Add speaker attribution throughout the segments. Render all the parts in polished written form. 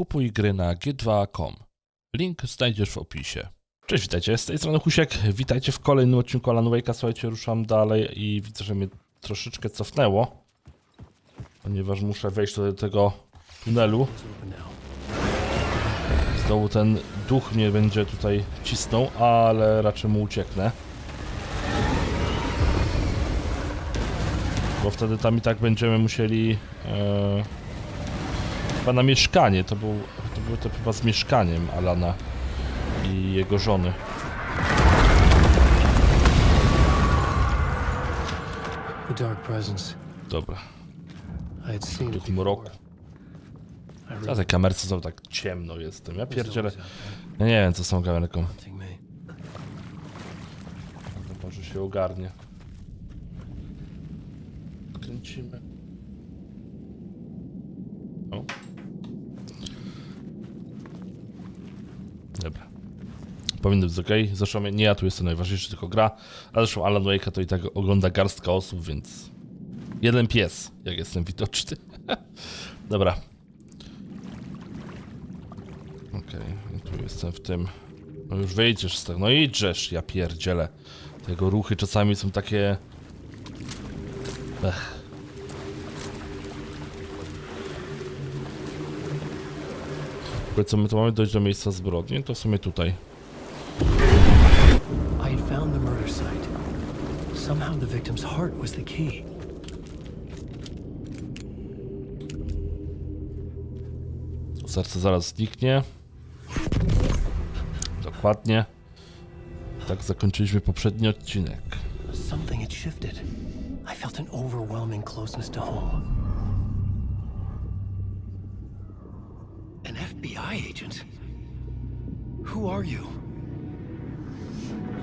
Speaker 1: kupuj gry na g2.com. Link znajdziesz w opisie. Cześć, witajcie, z tej strony Husiek. Witajcie w kolejnym odcinku Alan Wake'a. Słuchajcie, ruszam dalej i widzę, że mnie troszeczkę cofnęło. Ponieważ muszę wejść do tego tunelu. Znowu ten duch mnie będzie tutaj cisnął, ale raczej mu ucieknę. Bo wtedy tam i tak będziemy musieli chyba na mieszkanie. To było to chyba z mieszkaniem Alana i jego żony. Dobra. Duch mroku. Na tej kamerce znowu tak ciemno jestem. Ja pierdzielę. Ja nie wiem, co z tą kamerką. Może się ogarnie. Kręcimy. O. Dobra. Powinno być ok. Zresztą nie ja tu jestem najważniejszy, tylko gra. A zresztą Alan Wake'a to i tak ogląda garstka osób, więc... jeden pies, jak jestem widoczny. Dobra. Okej, tu jestem w tym... No już wyjdziesz z tego. No idźesz, ja pierdzielę. Tego ruchy czasami są takie... Ech. Co my tu mamy? Dojść do miejsca zbrodni? To w sumie tutaj.
Speaker 2: I had found the murder site. Somehow the victim's heart was the key.
Speaker 1: Serce zaraz zniknie. Dokładnie. Tak zakończyliśmy poprzedni odcinek.
Speaker 2: Something had shifted. I felt an overwhelming closeness to home. An FBI agent? Who are you?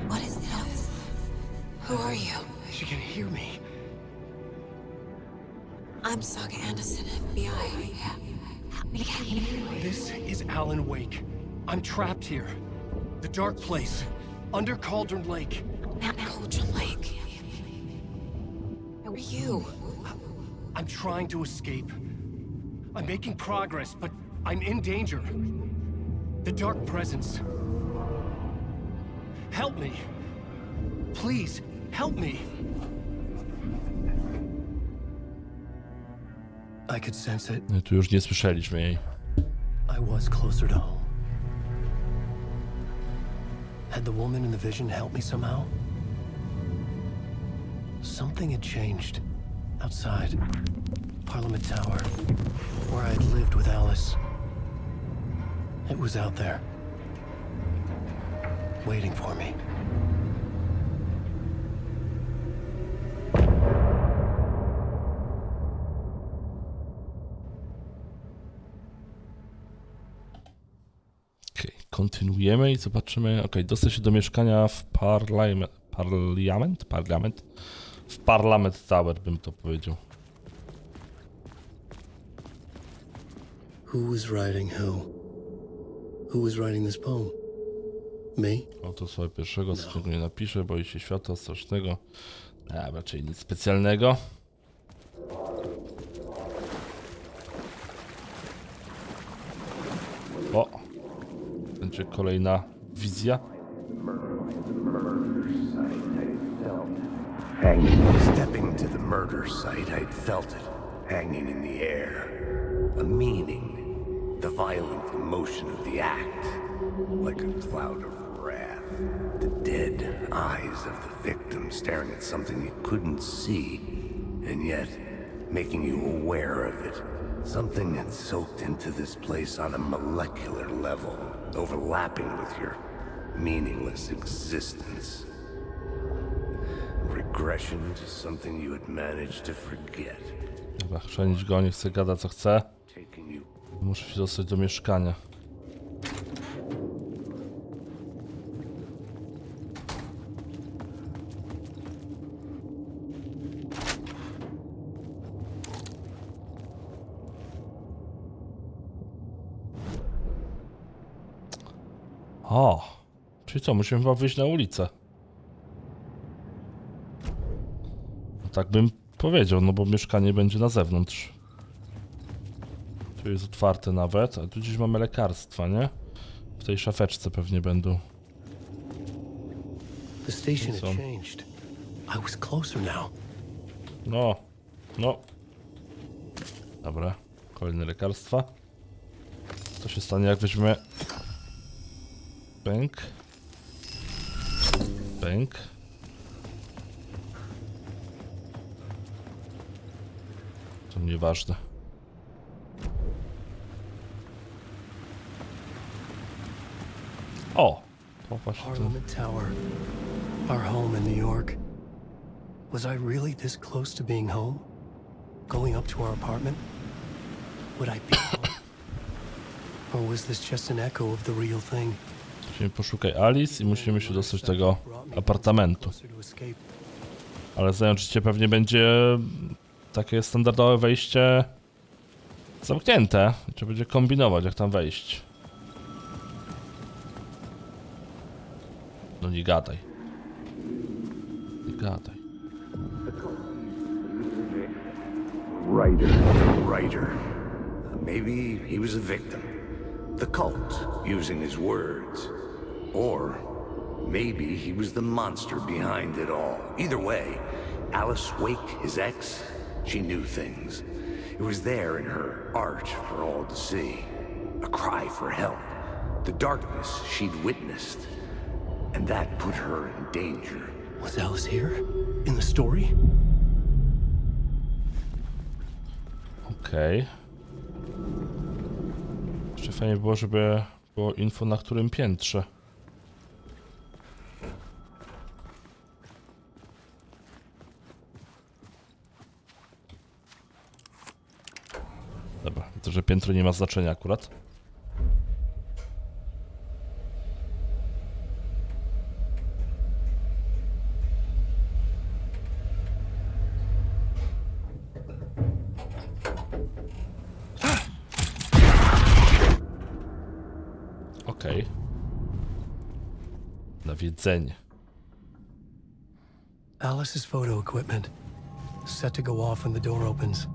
Speaker 3: What is this? Who are you?
Speaker 2: She can hear me.
Speaker 3: I'm Sagą Anderson, FBI.
Speaker 2: This is Alan Wake. I'm trapped here. The dark place. Under Cauldron Lake.
Speaker 3: Cauldron Lake. Who are you?
Speaker 2: I'm trying to escape. I'm making progress, but I'm in danger. The dark presence. Help me. Please, help me. I could sense it.
Speaker 1: No, tu już nie słyszeliśmy jej.
Speaker 2: I was closer to home. Had the woman in the vision helped me somehow? Something had changed. Outside. Parliament Tower. Where I had lived with Alice. It was out there. Waiting for me.
Speaker 1: Kontynuujemy i zobaczymy. Ok, dostać się do mieszkania w Parlament? W Parliament Tower bym to powiedział.
Speaker 2: Who was writing who? Who was writing this poem? Me?
Speaker 1: O, to sobie pierwszego, co nie napiszę, boi się światła strasznego. A, raczej nic specjalnego. O! Będzie kolejna wizja.
Speaker 4: Stepping to the murder site, I'd felt it, hanging in the air. A meaning, the violent emotion of the act, like a cloud of wrath. The dead eyes of the victim staring at something you couldn't see, and yet making you aware of it. Something had soaked into this place on a molecular level, overlapping with your meaningless existence. Regression to something you had managed to forget.
Speaker 1: Dobra, chrzanić go, nie chce gada co chce.
Speaker 4: Taking you.
Speaker 1: Muszę się dostać do mieszkania. O, czyli co, musimy chyba wyjść na ulicę. No tak bym powiedział, no bo mieszkanie będzie na zewnątrz. Tu jest otwarte nawet, a tu gdzieś mamy lekarstwa, nie? W tej szafeczce pewnie będą.
Speaker 2: The station had
Speaker 1: Są.
Speaker 2: changed. I was closer now.
Speaker 1: No, no. Dobra, kolejne lekarstwa. Co się stanie, jak weźmiemy... Bęk. Bęk. To nieważne. O! To właśnie ten...
Speaker 2: Parliament Tower. Our home in New York. Was I really this close to being home? Going up to our apartment? Would I be home? Or was this just an echo of the real thing?
Speaker 1: Musimy poszukać Alice i musimy się dostać do tego apartamentu.
Speaker 2: Closer to escape.
Speaker 1: Ale zajęcie pewnie będzie takie standardowe wejście zamknięte. I trzeba będzie kombinować, jak tam wejść. No nie gadaj. Nie gadaj.
Speaker 4: Writer. Maybe he was a victim. The cult, using his words. Or maybe he was the monster behind it all. Either way, Alice Wake, his ex, she knew things. It was there in her art for all to see. A cry for help. The darkness she'd witnessed. And that put her in danger.
Speaker 2: Was Alice here? In the story?
Speaker 1: Okej. Jeszcze fajnie było, żeby było info, na którym piętrze. Dobra, to, że piętro nie ma znaczenia akurat. Okej. Nawiedzenie.
Speaker 2: Alice's photo equipment. Set to go off when the door opens.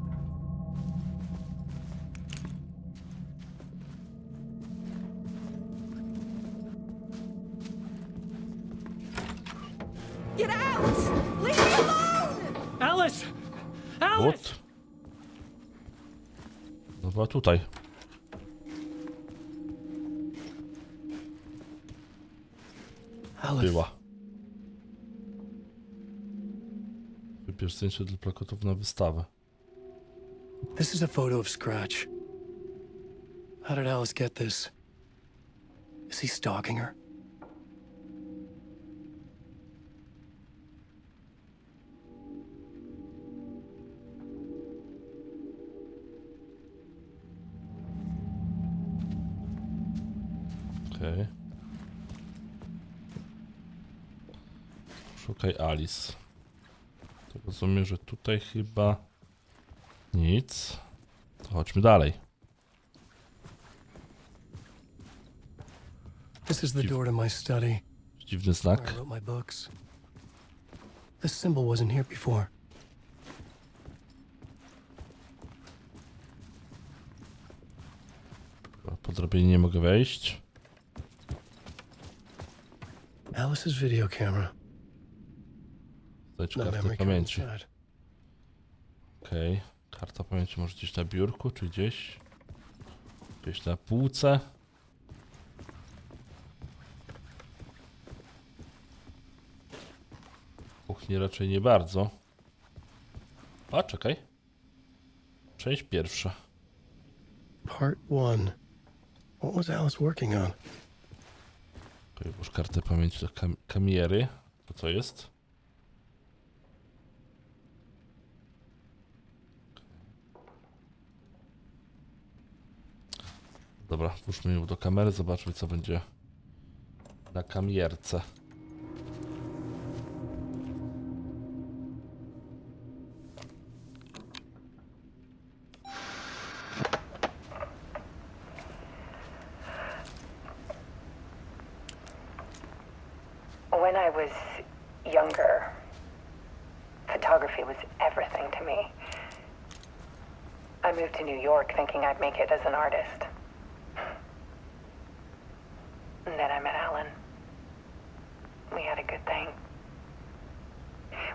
Speaker 3: Get out! Leave me alone!
Speaker 2: Alice! Alice!
Speaker 1: What? No była tutaj.
Speaker 2: Alice.
Speaker 1: Była. Wybierz zdjęcie dla plakatów na wystawę.
Speaker 2: This is a photo of Scratch. How did Alice get this? Is he stalking her?
Speaker 1: Okej. Szukaj Alice. To rozumiem, że tutaj chyba nic. To chodźmy dalej.
Speaker 2: This is the door to my study,
Speaker 1: Dziwny
Speaker 2: where
Speaker 1: znak.
Speaker 2: I wrote my books. This symbol wasn't here before.
Speaker 1: Po drabinie nie mogę wejść.
Speaker 2: Alice's video camera.
Speaker 1: Znajdź
Speaker 2: No
Speaker 1: kartę
Speaker 2: memory card
Speaker 1: pamięci.
Speaker 2: inside.
Speaker 1: Okej. Karta pamięci może gdzieś na biurku, czy gdzieś? Gdzieś na półce. W kuchni raczej nie bardzo. A, czekaj. Część pierwsza.
Speaker 2: Part 1. What was Alice working on?
Speaker 1: Okej, włóż kartę pamięci do kamiery. To co jest? Dobra, włóżmy ją do kamery, zobaczmy co będzie na kamierce.
Speaker 5: When I was younger, photography was everything to me. I moved to New York thinking I'd make it as an artist. And then I met Alan. We had a good thing.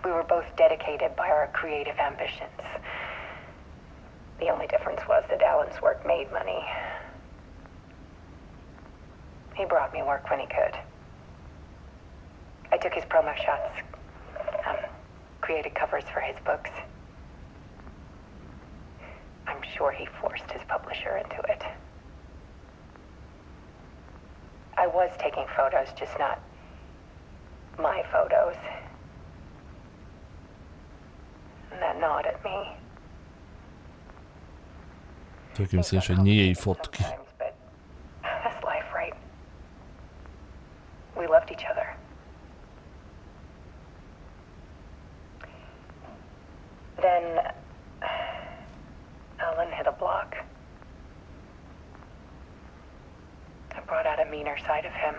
Speaker 5: We were both dedicated by our creative ambitions. The only difference was that Alan's work made money. He brought me work when he could. I took his promo shots, created covers for his books. I'm sure he forced his publisher into it. I was taking photos, just not my photos. And that gnawed at me.
Speaker 1: W jakimś sensie nie jej fotki.
Speaker 5: Sometimes, but that's life, right? We loved each other. Then Alan hit a block. I brought out a meaner side of him.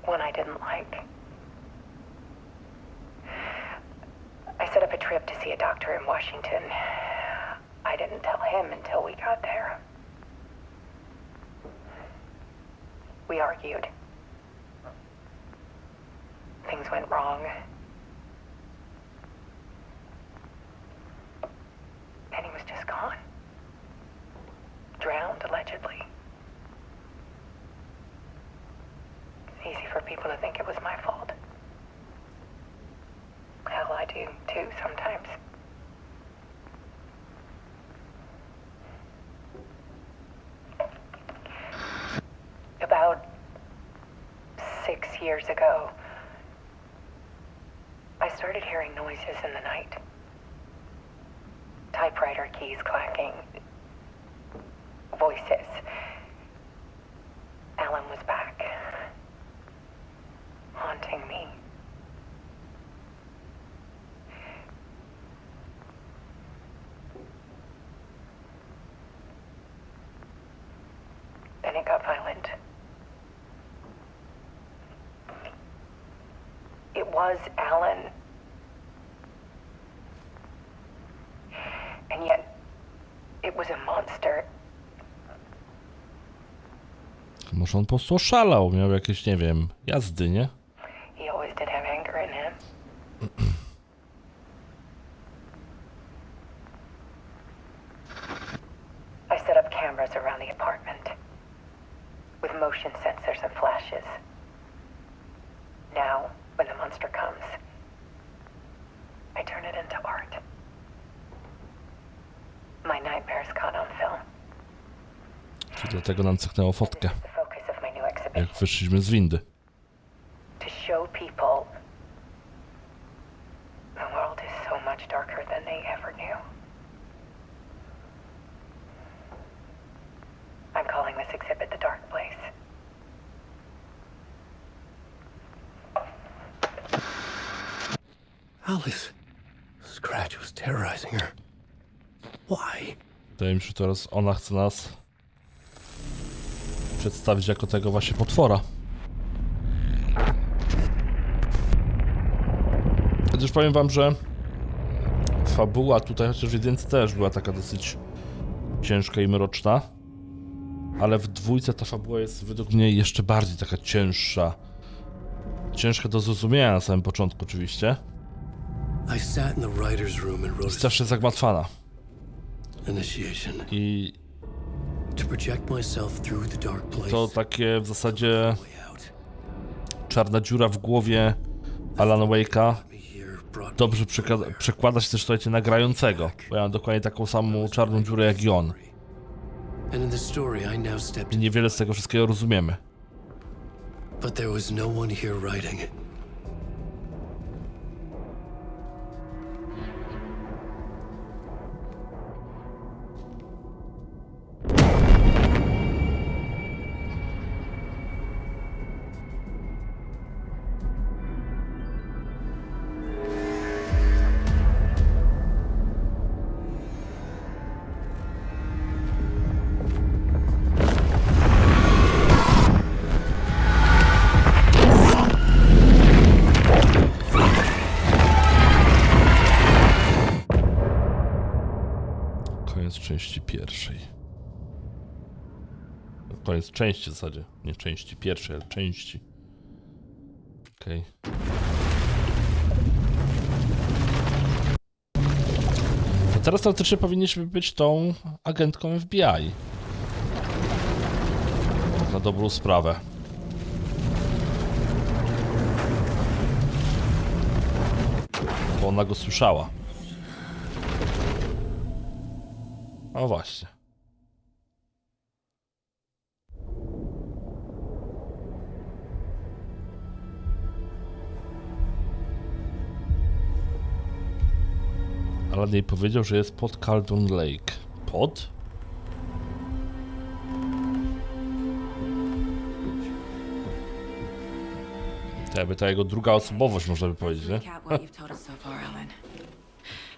Speaker 5: One I didn't like. I set up a trip to see a doctor in Washington. I didn't tell him until we got there. We argued. Things went wrong. And he was just gone. Drowned, allegedly. It's easy for people to think it was my fault. Hell, I do too sometimes. About 6 years ago, I started hearing noises in the night. Typewriter keys clacking. Voices. Alan was back. Haunting me. Then it got violent. It was Alan. And yet, it was a monster.
Speaker 1: Może on po prostu oszalał, miał jakieś, nie wiem, jazdy, nie?
Speaker 5: He always did have anger in him. I set up cameras around the apartment with motion sensors and flashes. Now, when the monster comes, I turn it into art. My nightmares caught on film.
Speaker 1: Czyli dlatego nam cyknęło fotkę,
Speaker 5: The focus of my new exhibition.
Speaker 1: jak wyszliśmy z windy.
Speaker 5: To show people the world is so much darker than they ever knew. I'm calling this exhibit The Dark Place.
Speaker 2: Alice. Scratch was terrorizing her. Why?
Speaker 1: Wydaje mi się, że teraz ona chce nas przedstawić jako tego właśnie potwora. Chociaż powiem wam, że fabuła tutaj, chociaż w jedynce też była taka dosyć ciężka i mroczna, ale w dwójce ta fabuła jest według mnie jeszcze bardziej taka cięższa. Ciężka do zrozumienia na samym początku oczywiście.
Speaker 2: I sat in the writer's room and wrote
Speaker 1: Strasznie zagmatwana.
Speaker 2: initiation
Speaker 1: I
Speaker 2: to project myself through the dark place.
Speaker 1: to takie w zasadzie
Speaker 2: Way out.
Speaker 1: czarna dziura w głowie Alana Wake'a
Speaker 2: Me here brought
Speaker 1: dobrze przekłada się też, słuchajcie, na grającego, bo ja mam dokładnie taką samą czarną dziurę jak i on.
Speaker 2: and in the story I now stepped
Speaker 1: I
Speaker 2: in.
Speaker 1: niewiele z tego wszystkiego rozumiemy.
Speaker 2: But there was no one here writing it.
Speaker 1: Koniec części pierwszej. Koniec części w zasadzie. Nie części pierwszej, ale części. Okej. To teraz teoretycznie powinniśmy być tą agentką FBI. Tak na dobrą sprawę. Bo ona go słyszała. O właśnie. Alan jej powiedział, że jest pod Caldron Lake. Pod? To jakby ta jego druga osobowość, można by powiedzieć, nie?
Speaker 6: Recap what you've told us so far, Alan.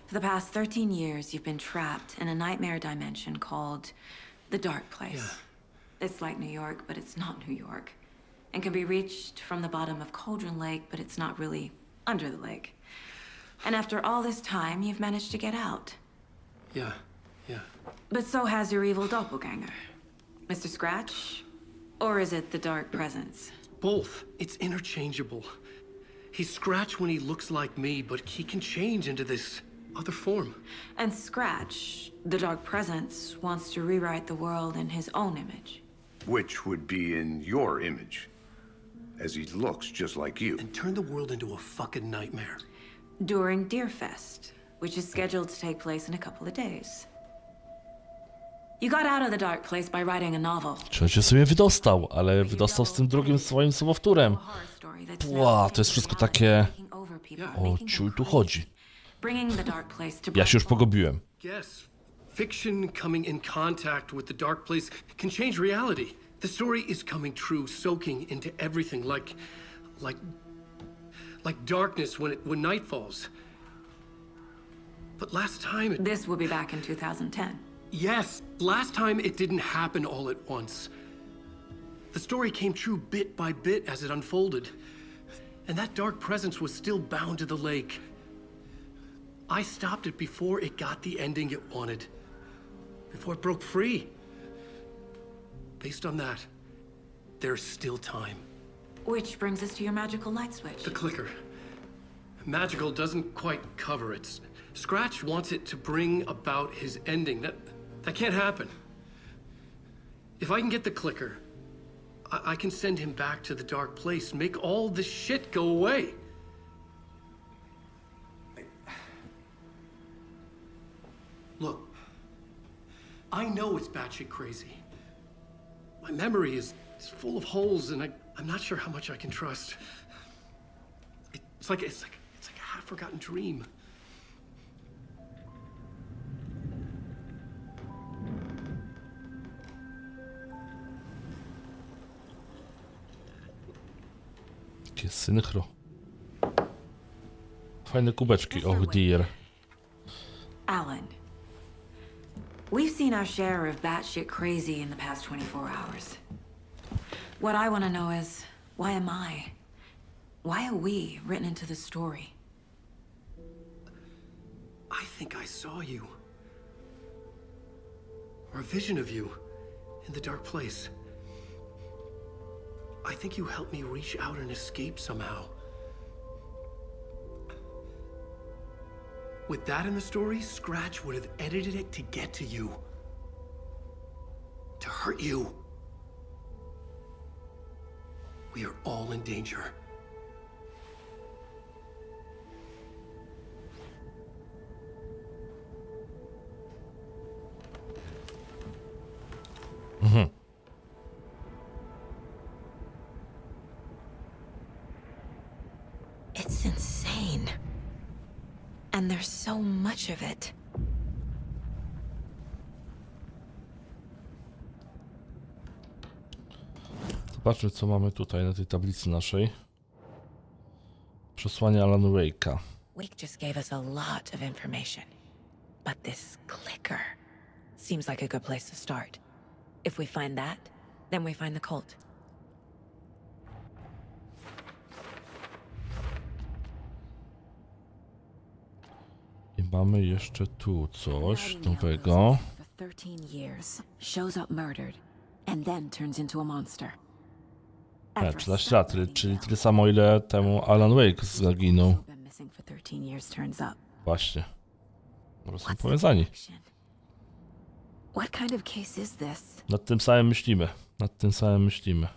Speaker 6: For the past 13 years, you've been trapped in a nightmare dimension called the Dark Place. It's like New York, but it's not New York. And can be reached from the bottom of Cauldron Lake, but it's not really under the lake. And after all this time, you've managed to get out.
Speaker 2: Yeah.
Speaker 6: But so has your evil doppelganger. Mr. Scratch? Or is it the Dark Presence?
Speaker 2: Both. It's interchangeable. He's Scratch when he looks like me, but he can change into this other form.
Speaker 6: And Scratch, the Dark Presence, wants to rewrite the world in his own image.
Speaker 4: Which would be in your image, as he looks just like you.
Speaker 2: And turn the world into a fucking nightmare.
Speaker 6: During Deerfest, which is scheduled to take place in a couple of days. You got out of the Dark Place by writing a novel.
Speaker 1: Czy on się sobie wydostał, ale wydostał z tym drugim swoim sobowtórem. Ła, to jest wszystko takie... O ciuj tu chodzi. Ja się już pogubiłem.
Speaker 2: Yes. Fiction coming in contact with the dark place can change reality. The story is coming true, soaking into everything like darkness when night falls. But last time
Speaker 6: This will be back in 2010.
Speaker 2: Yes, last time it didn't happen all at once. The story came true bit by bit as it unfolded. And that dark presence was still bound to the lake. I stopped it before it got the ending it wanted. Before it broke free. Based on that, there's still time.
Speaker 6: Which brings us to your magical light switch.
Speaker 2: The clicker. Magical doesn't quite cover it. Scratch wants it to bring about his ending. That can't happen. If I can get the clicker, I can send him back to the dark place, make all this shit go away. Look, I know it's batshit crazy. My memory is full of holes, and I'm not sure how much I can trust. It's like a half-forgotten dream.
Speaker 1: Jakie synchro. Fajne kubeczki, oh dear.
Speaker 6: Alan, we've seen our share of batshit crazy in the past 24 hours. What I want to know is, why am I? Why are we written into the story?
Speaker 2: I think I saw you. Or a vision of you in the dark place. I think you helped me reach out and escape somehow. With that in the story, Scratch would have edited it to get to you. To hurt you. We are all in danger.
Speaker 6: It's insane. And there's so much of it.
Speaker 1: Zobaczmy, co mamy tutaj na tej tablicy naszej. Przesłanie Alan Wake'a.
Speaker 6: Wake just gave us a lot of information. But this clicker seems like a good place to start. If we find that, then we find the cult.
Speaker 1: I mamy jeszcze tu coś nowego.
Speaker 7: 13 years, shows up murdered, and then turns into a monster.
Speaker 1: A, 13 lat, czyli tyle samo ile temu Alan Wake zaginął.
Speaker 7: Been missing for 13 years turns up.
Speaker 1: Właśnie. Po są
Speaker 7: What's the
Speaker 1: powiązani.
Speaker 7: connection? What kind of case is this?
Speaker 1: Nad tym samym myślimy. Nad tym samym myślimy.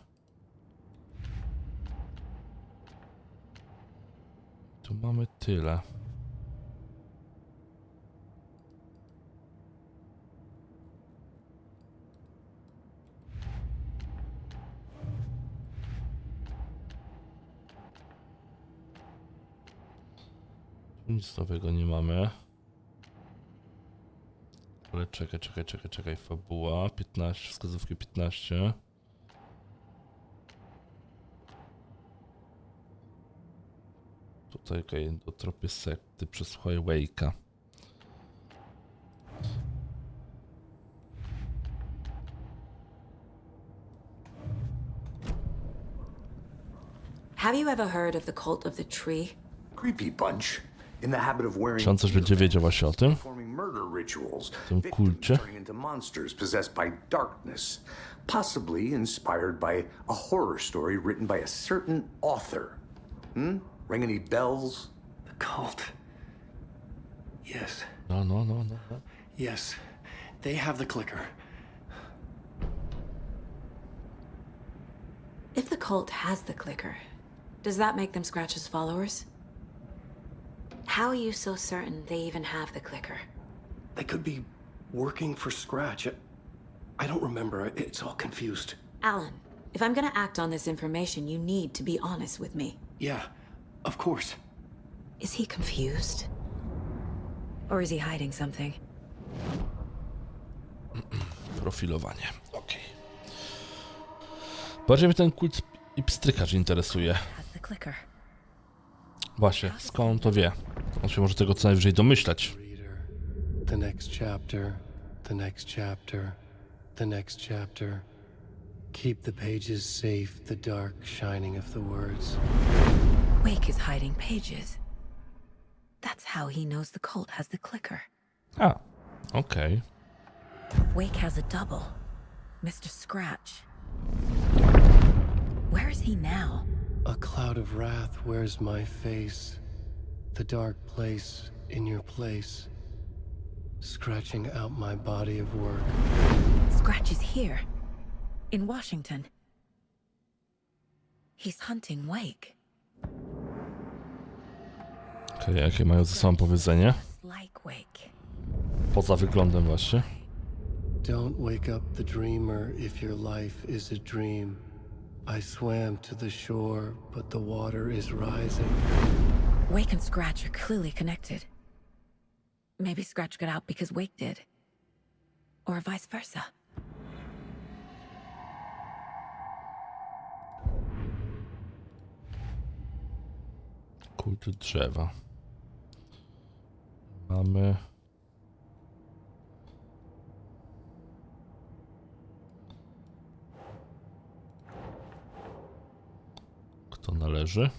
Speaker 1: Tu mamy tyle. Tu nic nowego nie mamy. Ale czekaj, fabuła, 15, wskazówki 15. Tutaj do tropie sekty, przesłuchaj Wake'a.
Speaker 6: Have you ever heard of the cult of the tree?
Speaker 4: Creepy bunch. In the habit of wearing
Speaker 1: Czy on coś będzie wiedział właśnie o tym?
Speaker 4: performing murder rituals,
Speaker 1: Tym
Speaker 4: victims
Speaker 1: kulcie?
Speaker 4: turning into monsters possessed by darkness, possibly inspired by a horror story written by a certain author. Ring any bells?
Speaker 2: The cult. Yes.
Speaker 1: No.
Speaker 2: Yes. They have the clicker.
Speaker 6: If the cult has the clicker, does that make them Scratch's followers? How are you so certain they even have the clicker?
Speaker 2: They could be working for Scratch. I don't remember. It's all confused.
Speaker 6: Alan, if I'm gonna act on this information, you need to be honest with me.
Speaker 2: Yeah, of course.
Speaker 6: Is he confused? Or is he hiding something?
Speaker 1: Profilowanie. Okej. Bardziej mnie ten kult i pstrykacz interesuje.
Speaker 7: Has the clicker.
Speaker 1: Właśnie, skąd on to wie? On się może tego co najwyżej domyślać.
Speaker 2: Reader. The next chapter. The next chapter. The next chapter. Keep the pages safe, the dark shining of the words.
Speaker 7: Wake is hiding pages. That's how he knows the cult has the clicker.
Speaker 1: A, okej.
Speaker 7: Wake has a double. Mr. Scratch. Where is he now?
Speaker 2: A cloud of wrath wears my face. The dark place in your place. Scratching out my body of work.
Speaker 7: Scratch is here. In Washington. He's hunting Wake.
Speaker 1: Okej, jakie mają ze sobą powiedzenie?
Speaker 7: Like Wake.
Speaker 1: Poza wyglądem właśnie.
Speaker 2: Don't wake up the dreamer if your life is a dream. I swam to the shore, but the water is rising.
Speaker 7: Wake and Scratch are clearly connected. Maybe Scratch got out because Wake did. Or vice versa.
Speaker 1: Kult drzewa. Mamy... Kto należy?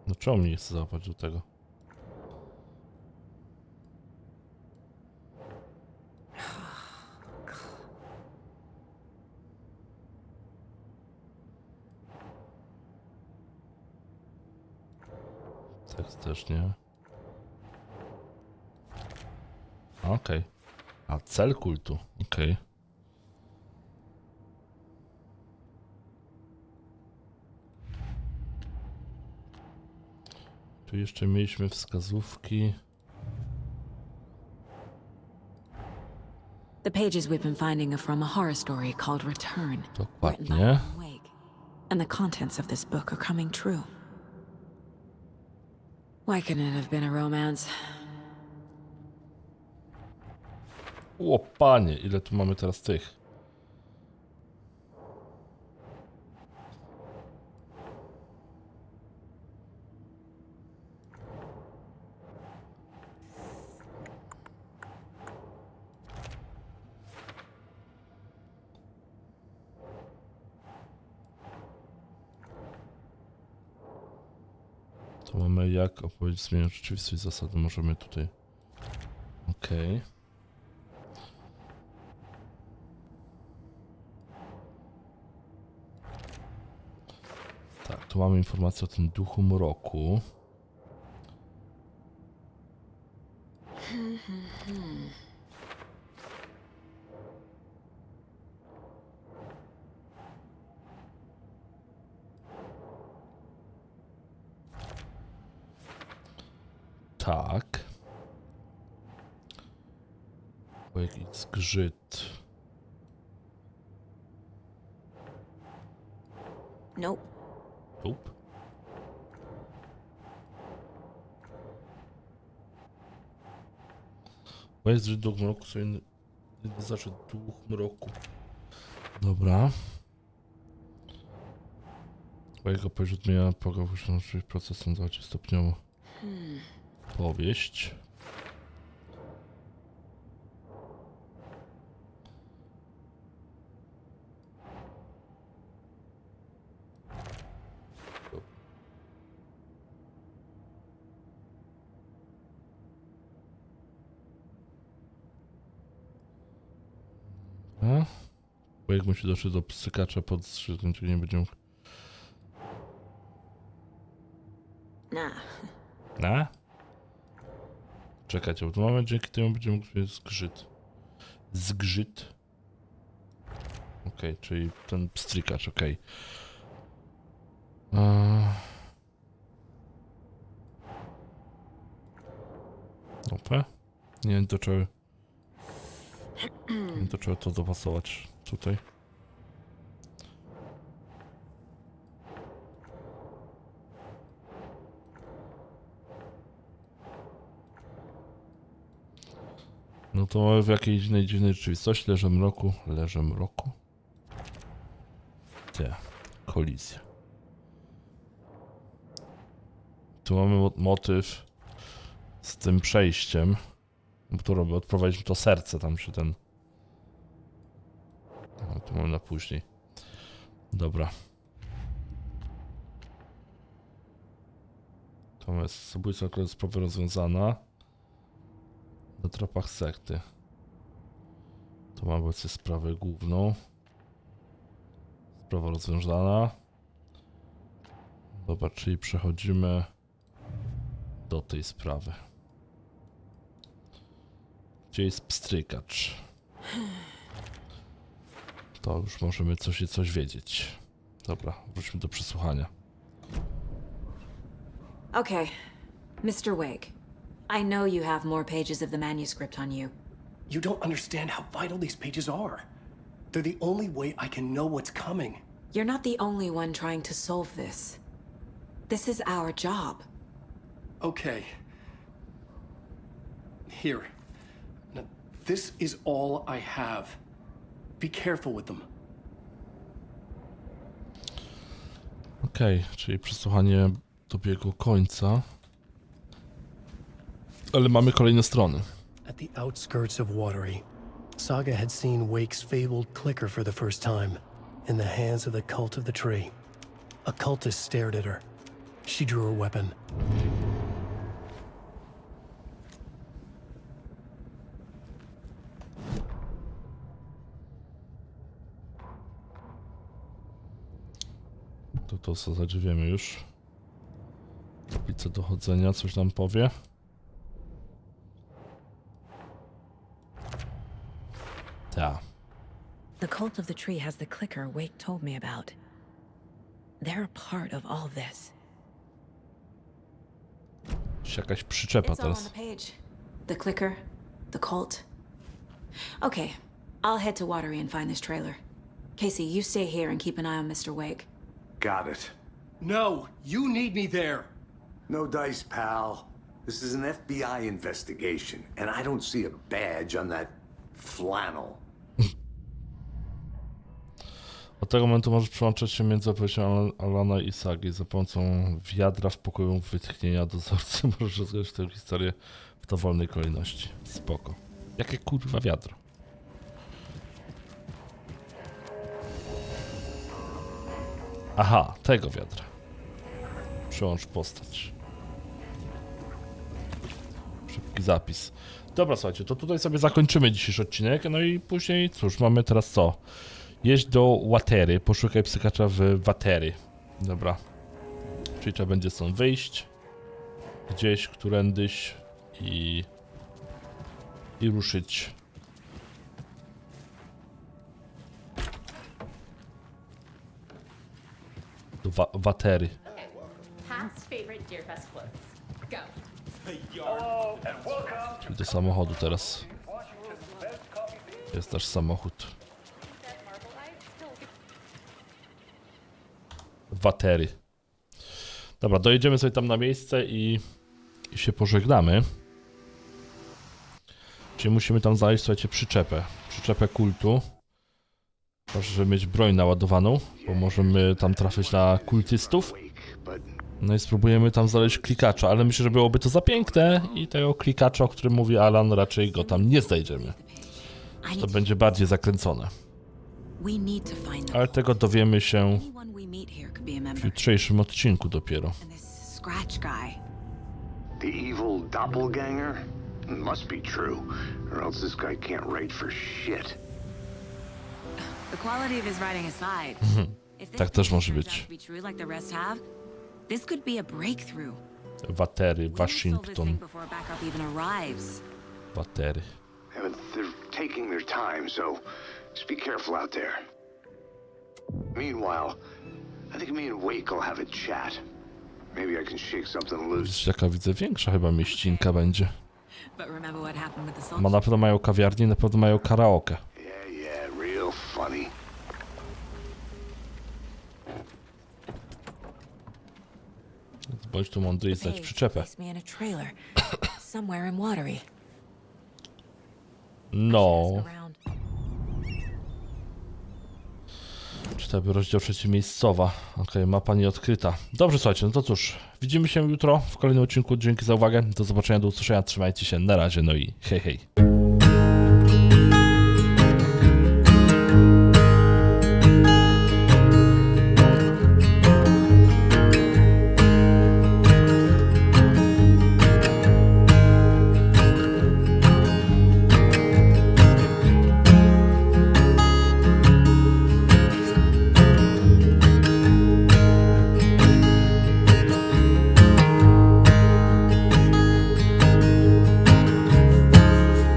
Speaker 1: No czemu mnie nie chce załapać do tego? Tekst też nie. Okej. A cel kultu. Okej. Tu jeszcze mieliśmy wskazówki.
Speaker 7: The pages we've been finding are from a horror story called Return. Written by
Speaker 1: Dokładnie.
Speaker 7: Alan Wake. And the contents of this book are coming true. Why couldn't it have been a romance?
Speaker 1: O panie, ile tu mamy teraz tych? To mamy jak opowiedzieć zmieniać rzeczywistość zasady. Możemy tutaj. Okej. Tak, tu mamy informację o tym duchu mroku. Tak. Bo jakiś zgrzyt.
Speaker 7: Nope.
Speaker 1: Up. Bo jest zgrzyt duch mroku, co inny. Znaczy duch mroku. Dobra. Bo jego poziom zmienia pogodę, czyli proces ten 20-stopniowo. Powieść. A? Bo jak musi doszedł do psykacza pod zgrzytem, to nie będzie mógł.
Speaker 7: Nah.
Speaker 1: Na? Czekajcie, bo tu mamy dzięki temu będziemy mógł mieć zgrzyt. Zgrzyt. Okej, czyli ten pstrykacz, okej. Dobra. Nie wiem do czego. Nie wiem do czego to dopasować tutaj. No to mamy w jakiejś dziwnej rzeczywistości. Leżę mroku. Leżę mroku. Te. Kolizja. Tu mamy motyw z tym przejściem, który odprowadzić to serce, tam się ten. No, to mamy na później. Dobra. To jest zabójca, która jest sprawa rozwiązana. Na tropach sekty. To mamy obecnie sprawę główną. Sprawa rozwiązana. Dobra, czyli przechodzimy do tej sprawy. Gdzie jest pstrykacz? To już możemy coś wiedzieć. Dobra, wróćmy do przesłuchania.
Speaker 6: Okay, Mr. Wake. I know you have more pages of the manuscript on you.
Speaker 2: You don't understand how vital these pages are. They're the only way I can know what's coming.
Speaker 6: You're not the only one trying to solve this. This is our job.
Speaker 2: Okay. Here. Now, this is all I have. Be careful with them.
Speaker 1: Okej, czyli przesłuchanie dobiegło końca. Ale mamy kolejne strony.
Speaker 2: At the outskirts of Watery, Saga had seen Wake's fabled clicker for the first time, in the hands of the cult of the tree. A cultist stared at her. She drew her weapon.
Speaker 1: To w zasadzie wiemy już. Tablica dochodzenia, coś nam powie. Ta.
Speaker 7: The cult of the tree has the clicker Wake told me about. They're a part of all this.
Speaker 1: Jakaś przyczepa
Speaker 6: It's all on
Speaker 1: teraz.
Speaker 6: the page. The clicker, the cult. Okay, I'll head to Watery and find this trailer. Casey, you stay here and keep an eye on Mr. Wake.
Speaker 4: Got it.
Speaker 2: No, you need me there.
Speaker 4: No dice, pal. This is an FBI investigation, and I don't see a badge on that flannel.
Speaker 1: Od tego momentu możesz przełączać się między opowieścią Alana i Sagi. Za pomocą wiadra w pokoju wytchnienia dozorcy możesz rozgrywać tę historię w dowolnej kolejności. Spoko. Jakie kurwa wiadro? Aha, tego wiadra. Przełącz postać. Szybki zapis. Dobra, słuchajcie, to tutaj sobie zakończymy dzisiejszy odcinek, no i później, cóż, mamy teraz co? Jeźdź do Watery, poszukaj psykacza w Watery. Dobra. Czyli trzeba będzie stąd wyjść. Gdzieś, którędyś i ruszyć. Do Watery.
Speaker 3: Past favorite Deerfest floats. Go.
Speaker 1: Czyli do samochodu teraz. Jest też samochód. Watery. Dobra, dojedziemy sobie tam na miejsce i się pożegnamy. Czyli musimy tam znaleźć, słuchajcie, przyczepę kultu. Proszę, żeby mieć broń naładowaną, bo możemy tam trafić na kultystów. No i spróbujemy tam znaleźć klikacza, ale myślę, że byłoby to za piękne i tego klikacza, o którym mówi Alan, raczej go tam nie znajdziemy. To będzie bardziej zakręcone. Ale tego dowiemy się w jutrzejszym odcinku dopiero.
Speaker 4: The evil doppelganger? Must be true, or else this guy can't write for shit.
Speaker 6: The quality of his writing aside,
Speaker 1: Tak też może być.
Speaker 6: This could be a breakthrough.
Speaker 1: Watery, Waszyngton. Watery.
Speaker 4: They're taking their time, so just be careful out there. Meanwhile, I think me and Wake will have a chat. Maybe I can shake something loose.
Speaker 1: Jaka widzę, większa chyba mieścinka będzie. Ma na pewno mają kawiarnię, na pewno mają karaoke.
Speaker 4: Yeah, real funny.
Speaker 1: Bądź tu mądry i znać przyczepę. No. Czytamy rozdział 3, miejscowa. Okej, mapa nieodkryta. Dobrze, słuchajcie, no to cóż. Widzimy się jutro w kolejnym odcinku. Dzięki za uwagę. Do zobaczenia, do usłyszenia. Trzymajcie się. Na razie, no i hej, hej.